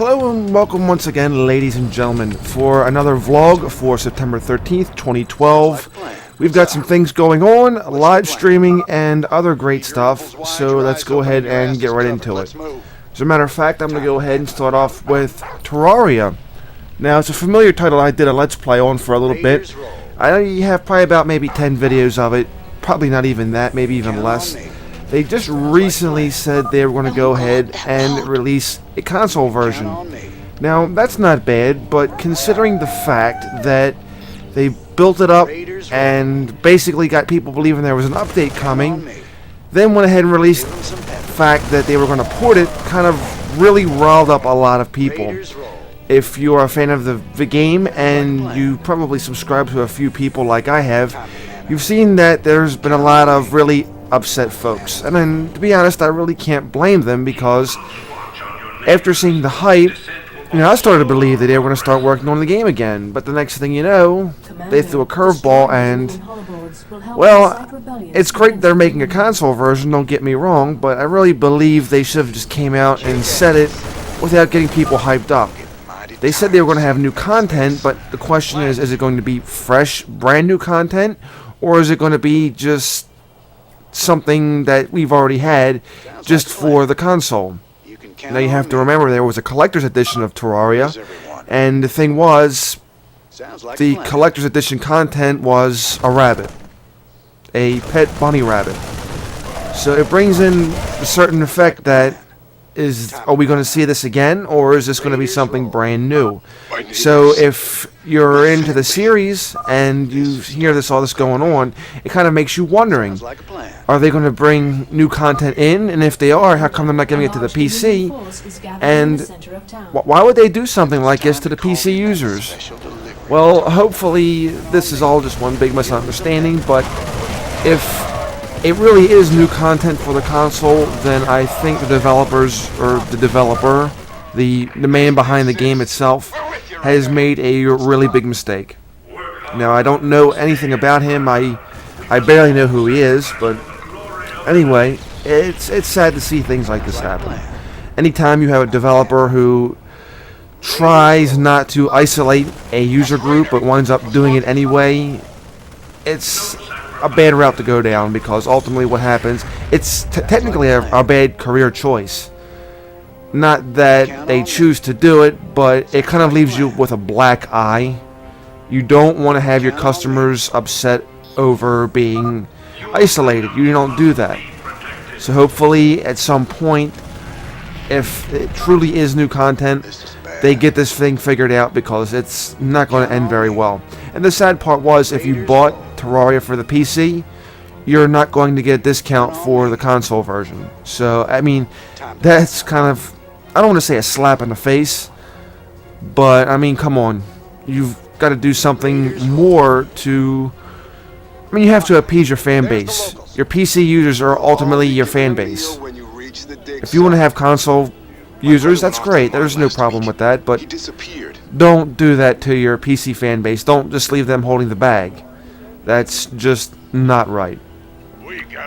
Hello and welcome once again, ladies and gentlemen, for another vlog for September 13th, 2012. We've got some things going on, live streaming and other great stuff, so let's go ahead and get right into it. As a matter of fact, I'm going to go ahead and start off with Terraria. Now, it's a familiar title I did a Let's Play on for a little bit. I have probably about maybe 10 videos of it, probably not even that, maybe even less. They just recently said they were going to go ahead and release a console version. Now, that's not bad, but considering the fact that they built it up and basically got people believing there was an update coming, then went ahead and released the fact that they were going to port it, kind of really riled up a lot of people. If you're a fan of the game, and you probably subscribe to a few people like I have, you've seen that there's been a lot of really upset folks. And then, to be honest, I really can't blame them, because after seeing the hype, I started to believe that they were going to start working on the game again. But the next thing you know, they threw a curveball, and, well, it's great they're making a console version, don't get me wrong, but I really believe they should have just came out and said it without getting people hyped up. They said they were going to have new content, but the question is it going to be fresh, brand new content, or is it going to be just something that we've already had just for the console? Now you have to remember there was a collector's edition of Terraria, and the thing was, the collector's edition content was a rabbit, a pet bunny rabbit. So it brings in a certain effect that are we going to see this again, or is this going to be something brand new? So if you're into the series and you hear all this going on, it kind of makes you wondering, are they going to bring new content in? And if they are, how come they're not giving it to the PC? And why would they do something like this to the PC users? Well, hopefully this is all just one big misunderstanding, but if it really is new content for the console, then I think the developers, or the developer, the man behind the game itself, has made a really big mistake. Now, I don't know anything about him. I barely know who he is, but anyway, it's sad to see things like this happen. Anytime you have a developer who tries not to isolate a user group but winds up doing it anyway, it's a bad route to go down, because ultimately what happens, it's technically a bad career choice. Not that they choose to do it, but it kind of leaves you with a black eye. You don't want to have your customers upset over being isolated. You don't do that. So hopefully at some point, if it truly is new content, they get this thing figured out, because it's not going to end very well. And the sad part was, if you bought Terraria for the PC, you're not going to get a discount for the console version. So, I mean, that's kind of, I don't want to say a slap in the face, but, I mean, come on. You've got to do something more to, I mean, you have to appease your fan base. Your PC users are ultimately your fan base. If you want to have console users, that's great. There's no problem with that, but don't do that to your PC fan base. Don't just leave them holding the bag. That's just not right.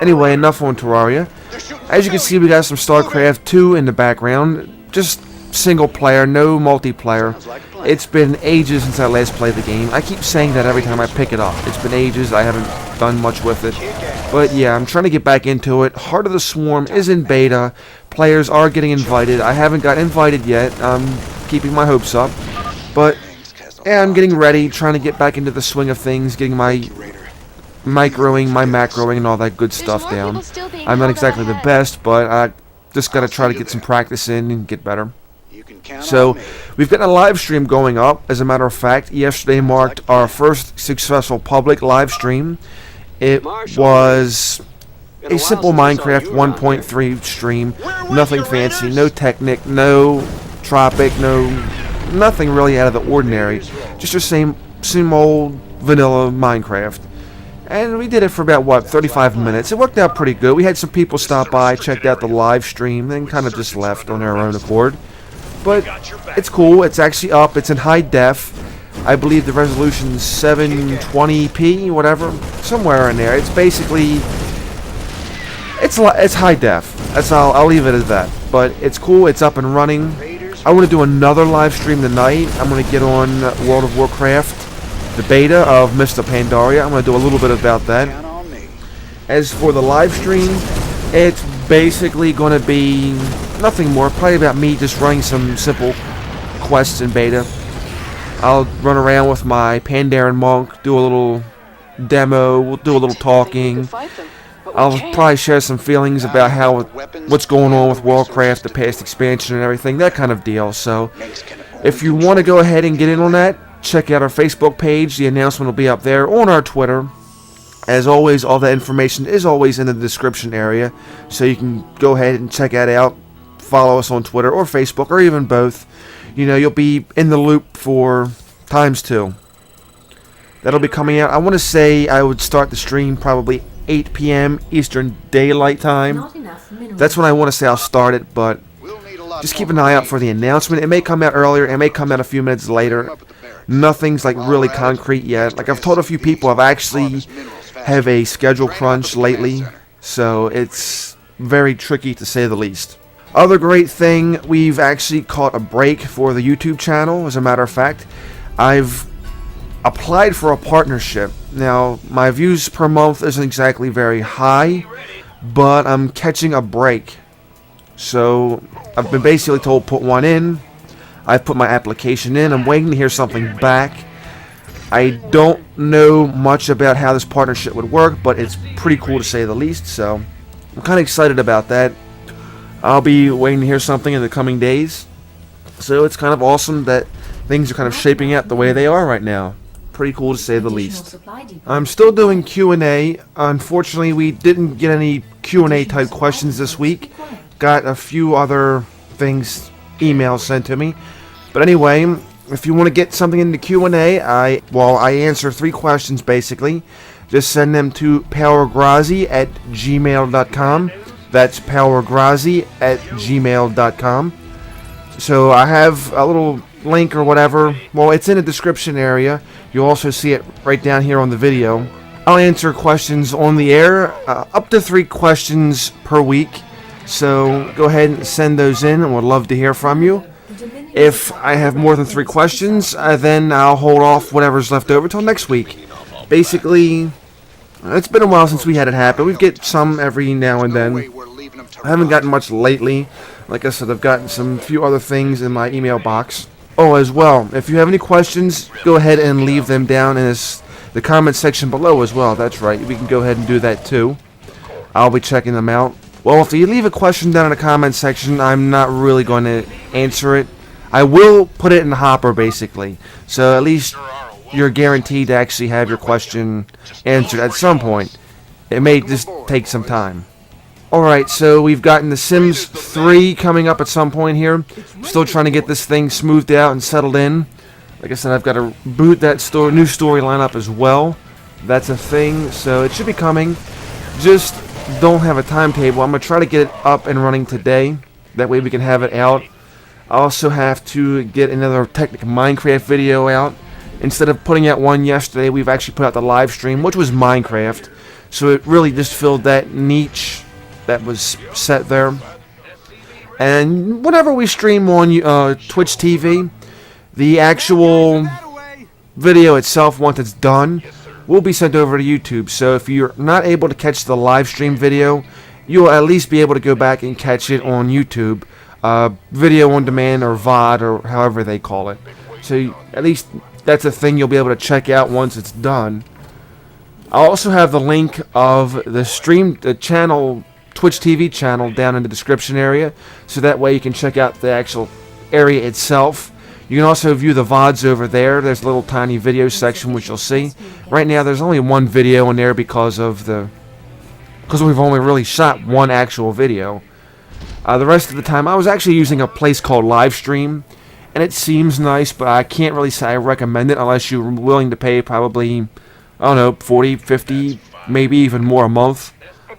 Anyway, enough on Terraria. As you can see, we got some StarCraft 2 in the background. Just single player, no multiplayer. It's been ages since I last played the game. I keep saying that every time I pick it up. It's been ages. I haven't done much with it. But yeah, I'm trying to get back into it. Heart of the Swarm is in beta. Players are getting invited. I haven't got invited yet. I'm keeping my hopes up. But yeah, I'm getting ready, trying to get back into the swing of things, getting my microing, my macroing, and all that good stuff down. I'm not exactly the best, but I just got to try to get some practice in and get better. So, we've got a live stream going up. As a matter of fact, yesterday marked our first successful public live stream. It was a simple Minecraft 1.3 stream. Nothing fancy, no Technic, no Tropic, nothing really out of the ordinary. Just the same old vanilla Minecraft. And we did it for about, 35 minutes. It worked out pretty good. We had some people stop by, checked out the live stream, then kind of just left on their own accord. But it's cool. It's actually up. It's in high def. I believe the resolution's 720p, whatever, somewhere in there. It's basically, it's high def. I'll leave it at that. But it's cool. It's up and running. I want to do another live stream tonight. I'm going to get on World of Warcraft, the beta of Mr. Pandaria. I'm going to do a little bit about that. As for the live stream, it's basically going to be nothing more. Probably about me just running some simple quests in beta. I'll run around with my Pandaren monk, do a little demo, we'll do a little talking. I'll probably share some feelings about what's going on with Warcraft, the past expansion and everything, that kind of deal. So, if you want to go ahead and get in on that, check out our Facebook page. The announcement will be up there, on our Twitter. As always, all that information is always in the description area, so you can go ahead and check that out. Follow us on Twitter or Facebook, or even both. You know, you'll be in the loop for ×2. That'll be coming out. I want to say I would start the stream probably 8 p.m. Eastern Daylight Time. That's when I want to say I'll start it, but just keep an eye out for the announcement. It may come out earlier, it may come out a few minutes later. Nothing's like really concrete yet. Like I've told a few people, I've actually have a schedule crunch lately, so it's very tricky to say the least. Other great thing, we've actually caught a break for the YouTube channel. As a matter of fact, I've applied for a partnership. Now, my views per month isn't exactly very high, but I'm catching a break. So, I've been basically told put one in. I've put my application in. I'm waiting to hear something back. I don't know much about how this partnership would work, but it's pretty cool to say the least, so I'm kind of excited about that. I'll be waiting to hear something in the coming days. So it's kind of awesome that things are kind of shaping out the way they are right now. Pretty cool to say the least. I'm still doing Q&A. Unfortunately, we didn't get any Q&A type questions this week. Got a few other things, emails sent to me. But anyway, if you want to get something in the Q&A, I answer 3 questions basically. Just send them to PowerGrazzy@gmail.com. That's PowerGrazzy@gmail.com. So I have a little link or whatever. Well, it's in the description area. You'll also see it right down here on the video. I'll answer questions on the air, up to 3 questions per week. So go ahead and send those in, and we'd love to hear from you. If I have more than 3 questions, then I'll hold off whatever's left over till next week. Basically, it's been a while since we had it happen. We get some every now and then. I haven't gotten much lately. Like I said, I've gotten some few other things in my email box. Oh, as well, if you have any questions, go ahead and leave them down in the comment section below as well. That's right, we can go ahead and do that too. I'll be checking them out. Well, if you leave a question down in the comment section, I'm not really going to answer it. I will put it in the hopper, basically. So at least you're guaranteed to actually have your question answered at some point. It may just take some time. Alright, so we've gotten The Sims 3 coming up at some point here. Still trying to get this thing smoothed out and settled in. Like I said, I've got to boot that new storyline up as well. That's a thing, so it should be coming. Just don't have a timetable. I'm going to try to get it up and running today. That way we can have it out. I also have to get another Technic Minecraft video out. Instead of putting out one yesterday, we've actually put out the live stream, which was Minecraft. So it really just filled that niche that was set there. And whenever we stream on Twitch TV, the actual video itself, once it's done, will be sent over to YouTube. So if you're not able to catch the live stream video, you'll at least be able to go back and catch it on YouTube. Video on demand, or VOD, or however they call it. So at least that's a thing you'll be able to check out once it's done. I'll also have the link of the channel, Twitch TV channel, down in the description area, so that way you can check out the actual area itself. You can also view the VODs over there. There's a little tiny video section which you'll see. Right now there's only one video in there because we've only really shot one actual video. The rest of the time I was actually using a place called Livestream, and it seems nice, but I can't really say I recommend it unless you're willing to pay probably, I don't know, 40, 50, maybe even more a month.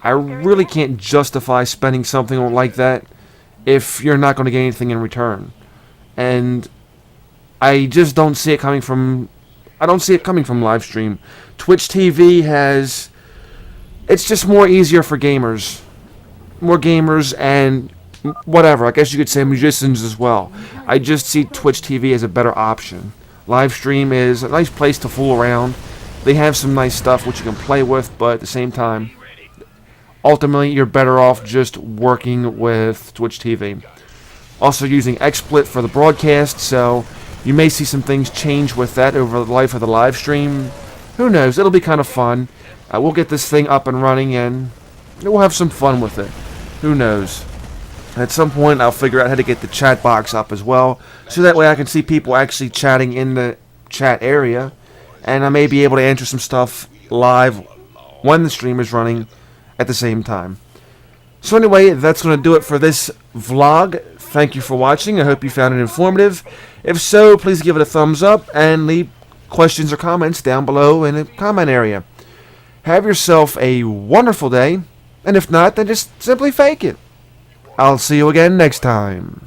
I really can't justify spending something like that if you're not going to get anything in return. And I just don't see it coming from Livestream. Twitch TV it's just more easier for gamers. More gamers, and whatever. I guess you could say musicians as well. I just see Twitch TV as a better option. Livestream is a nice place to fool around. They have some nice stuff which you can play with, but at the same time, ultimately you're better off just working with Twitch TV. Also using XSplit for the broadcast, so you may see some things change with that over the life of the live stream. Who knows? It'll be kind of fun. We'll get this thing up and running, and we'll have some fun with it. Who knows? At some point, I'll figure out how to get the chat box up as well, so that way I can see people actually chatting in the chat area, and I may be able to answer some stuff live when the stream is running at the same time. So anyway, that's going to do it for this vlog. Thank you for watching. I hope you found it informative. If so, please give it a thumbs up and leave questions or comments down below in the comment area. Have yourself a wonderful day, and if not, then just simply fake it. I'll see you again next time.